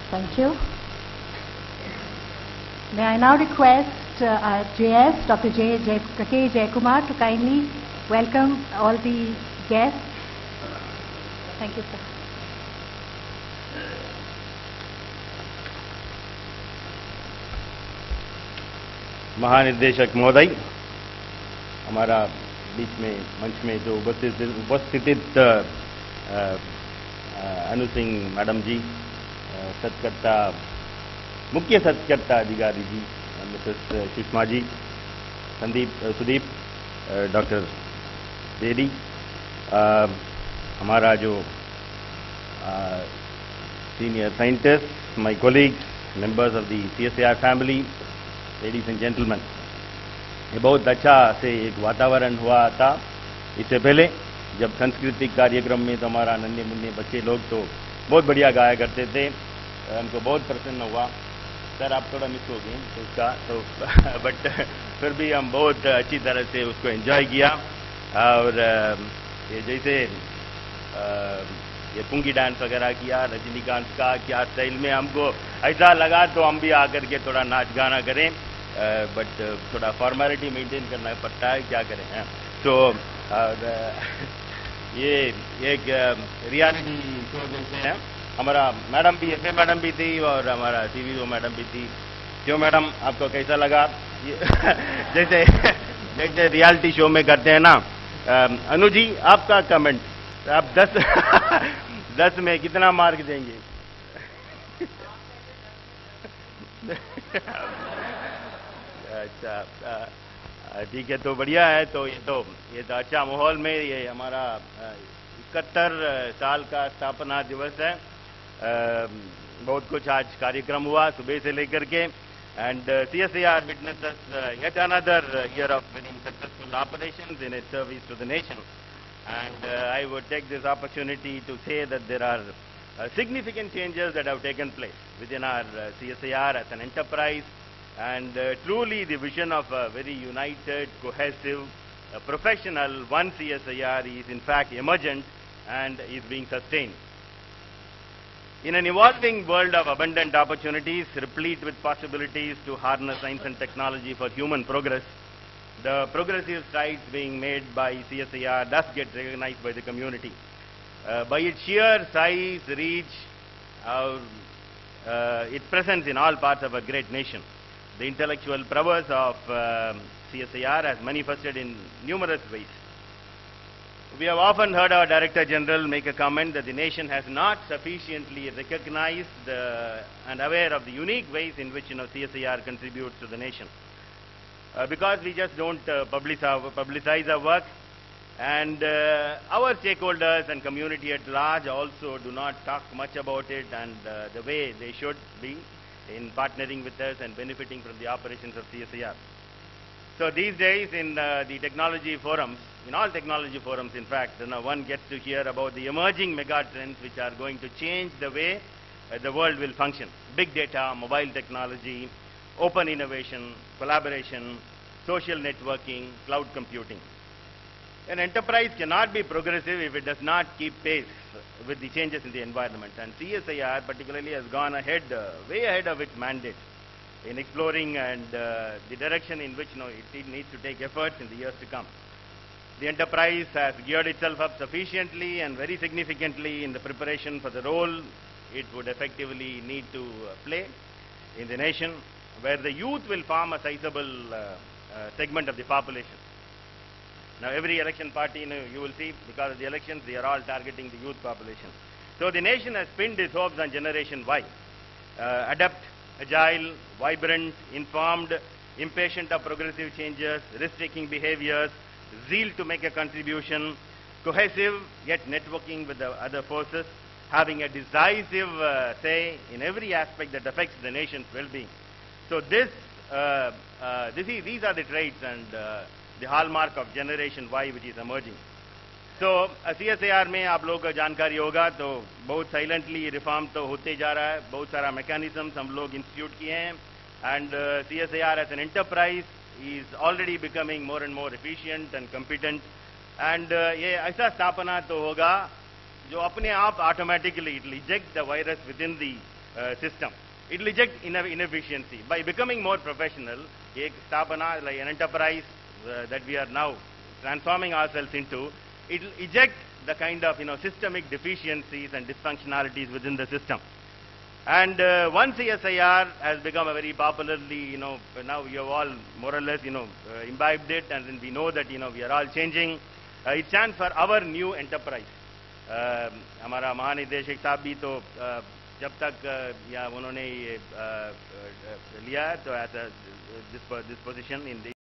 Thank you. May I now request JS, Dr. K. Jayakumar to kindly welcome all the guests. Thank you, sir. महानिदेशक महोदय, हमारा बीच में मंच में जो उपस्थित अनु सिंह मैडम जी, सत्कर्ता मुख्य सत्कर्ता अधिकारी जी मिसेस सुषमा जी, सुदीप, डॉक्टर बेदी, हमारा जो senior scientist, my colleagues, members of the CSIR family, ladies and gentleman, ये बहुत अच्छा से एक वातावरण हुआ था। इससे पहले जब सांस्कृतिक कार्यक्रम में तो हमारा नन्हे मुन्ने बच्चे लोग तो बहुत बढ़िया गाया करते थे, हमको बहुत प्रसन्न हुआ। सर आप थोड़ा मिस हो गए तो उसका तो बट फिर भी हम बहुत अच्छी तरह से उसको एंजॉय किया। और ये जैसे ये पुंगी डांस वगैरह किया, रजनीकांत का क्या स्टाइल में, हमको ऐसा लगा तो हम भी आकर के थोड़ा नाच गाना करें, बट थोड़ा फॉर्मेलिटी मेंटेन करना पड़ता है, क्या करें। तो ये एक रियलिटी शो जैसे है, हमारा मैडम भी एफए मैडम भी थी और हमारा CVO मैडम भी थी। क्यों मैडम, आपको कैसा लगा? जैसे जैसे रियलिटी शो में करते हैं ना। अनु जी, आपका कमेंट, आप 10 में कितना मार्क देंगे? अच्छा, ठीक है, तो बढ़िया है। तो ये तो अच्छा माहौल में ये हमारा 71 साल का स्थापना दिवस है। बहुत कुछ आज कार्यक्रम हुआ सुबह से लेकर के, and CSIR witnesses yet another year of very successful operations in its service to the nation. And I would take this opportunity to say that there are significant changes that have taken place within our CSIR as an enterprise, and truly the vision of a very united, cohesive, professional one CSIR is in fact emergent and is being sustained. In an evolving world of abundant opportunities, replete with possibilities to harness science and technology for human progress, the progressive strides being made by CSIR does get recognized by the community. By its sheer size, reach, its presence in all parts of a great nation, the intellectual prowess of CSIR has manifested in numerous ways. We have often heard our Director General make a comment that the nation has not sufficiently recognized and aware of the unique ways in which CSIR contributes to the nation. Because we just don't publicize our work, and our stakeholders and community at large also do not talk much about it and the way they should be in partnering with us and benefiting from the operations of CSIR. So these days in the technology forums, in all technology forums in fact, one gets to hear about the emerging mega trends which are going to change the way the world will function. Big data, mobile technology, open innovation, collaboration, social networking, cloud computing. An enterprise cannot be progressive if it does not keep pace with the changes in the environment. And CSIR particularly has gone ahead, way ahead of its mandate in exploring and the direction in which it needs to take efforts in the years to come. The enterprise has geared itself up sufficiently and very significantly in the preparation for the role it would effectively need to play in the nation, where the youth will form a sizable segment of the population. Now every election party, you will see, because of the elections, they are all targeting the youth population. So the nation has pinned its hopes on Generation Y. Adept, agile, vibrant, informed, impatient of progressive changes, risk-taking behaviors, zeal to make a contribution, cohesive yet networking with the other forces, having a decisive say in every aspect that affects the nation's well-being. So these are the traits and the hallmark of Generation Y which is emerging. So CSIR में आप लोगों को जानकारी होगा तो बहुत silently reform तो होते जा रहा है, बहुत सारा मैकेनिज्म्स हम लोग इंस्टीट्यूट किए हैं, and CSIR as an enterprise is already becoming more and more efficient and competent, and ये ऐसा स्थापना तो होगा जो अपने आप automatically it will eject the virus within the system. It will eject inefficiency. By becoming more professional, ek sthapana, like an enterprise that we are now transforming ourselves into, it will eject the kind of systemic deficiencies and dysfunctionalities within the system. And once CSIR has become a very popularly, now we have all more or less, imbibed it, and then we know that, we are all changing. It stands for our new enterprise. हमारा महानिदेशक साहब भी तो जब तक या उन्होंने लिया है तो as a this position in the